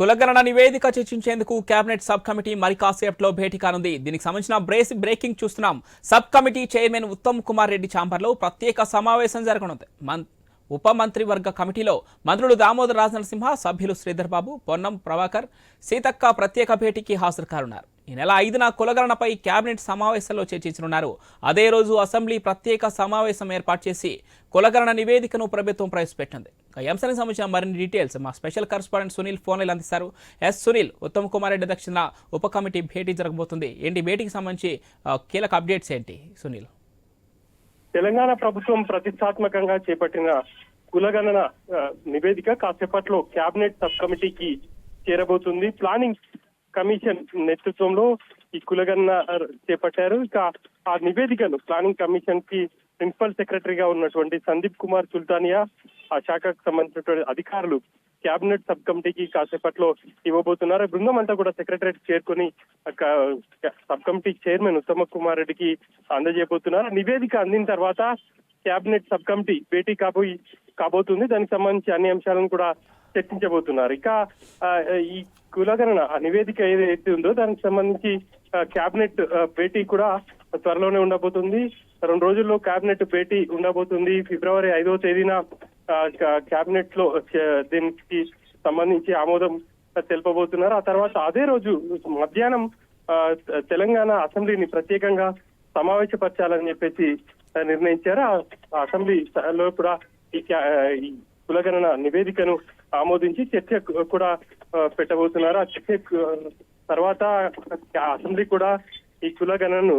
కులగణన నివేదిక చర్చించేందుకు కేబినెట్ సబ్ కమిటీ మరి కాసేపట్లో భేటీ కానుంది. దీనికి సంబంధించిన బ్రేకింగ్ చూస్తున్నాం. Sub committee chairman Uttam Kumar Reddy ఛాంబర్లో ప్రత్యేక సమావేశం జరగనుంది. ఉప మంత్రివర్గ కమిటీలో మంత్రులు దామోదర్ రాజనరసింహ, సభ్యులు శ్రీధర్ బాబు, పొన్నం ప్రభాకర్, సీతక్క ప్రత్యేక భేటీకి హాజరు కానున్నారు. ఈ నెల 5న కులగణనపై కేబినెట్ సమావేశంలో చర్చించనున్నారు. అదే రోజు అసెంబ్లీ ప్రత్యేక సమావేశం ఏర్పాటు చేసి కులగణన నివేదికను ప్రభుత్వం ప్రవేశపెట్టింది. ఈ అంశానికి సంబంధించిన మరిన్ని డీటెయిల్స్ మా స్పెషల్ కరెస్పాండెంట్ సునీల్ ఫోన్లో అందిస్తారు. సునీల్, ఉత్తమ్ కుమార్ రెడ్డి అధ్యక్షతన ఉప కమిటీ భేటీ జరగబోతుంది. ఏంటి భేటీకి సంబంధించి కీలక అప్డేట్స్ ఏంటి సునీల్? తెలంగాణ ప్రభుత్వం ప్రతిష్టాత్మకంగా చేపట్టిన కులగణన నివేదిక కాసేపట్లో కేబినెట్ సబ్ కమిటీకి చేరబోతుంది. ప్లానింగ్ కమిషన్ నేతృత్వంలో ఈ కులగణన చేపట్టారు. ఇక ఆ నివేదికను ప్లానింగ్ కమిషన్ కి ప్రిన్సిపల్ సెక్రటరీగా ఉన్నటువంటి సందీప్ కుమార్ సుల్తానియా, ఆ శాఖకు సంబంధించినటువంటి అధికారులు కేబినెట్ సబ్ కమిటీకి కాసేపట్లో ఇవ్వబోతున్నారు. బృందం అంతా కూడా సెక్రటరేట్ చేరుకొని sub committee chairman Uttam Kumar రెడ్డికి అందజేయబోతున్నారు. నివేదిక అందిన తర్వాత కేబినెట్ సబ్ కమిటీ భేటీ కాబోతుంది. దానికి సంబంధించి అన్ని అంశాలను కూడా చర్చించబోతున్నారు. ఇక ఈ కులగణన నివేదిక ఏదైతే ఉందో దానికి సంబంధించి కేబినెట్ భేటీ కూడా త్వరలోనే ఉండబోతుంది. 2 రోజుల్లో కేబినెట్ భేటీ ఉండబోతుంది. ఫిబ్రవరి 5వ తేదీన కేబినెట్ లో దీనికి సంబంధించి ఆమోదం తెలుపబోతున్నారు. ఆ తర్వాత అదే రోజు మధ్యాహ్నం తెలంగాణ అసెంబ్లీని ప్రత్యేకంగా సమావేశపరచాలని చెప్పేసి నిర్ణయించారు. ఆ అసెంబ్లీలో కూడా ఈ కులగణన నివేదికను ఆమోదించి చర్చ కూడా పెట్టబోతున్నారు. ఆ చర్చ తర్వాత అసెంబ్లీ కూడా ఈ కులగణనను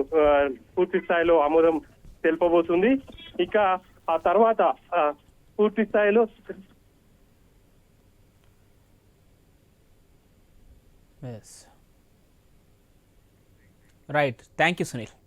పూర్తి స్థాయిలో ఆమోదం తెలుపబోతుంది. ఇక ఆ తర్వాత పూర్తి స్థాయిలో రైట్. Thank you Sunil.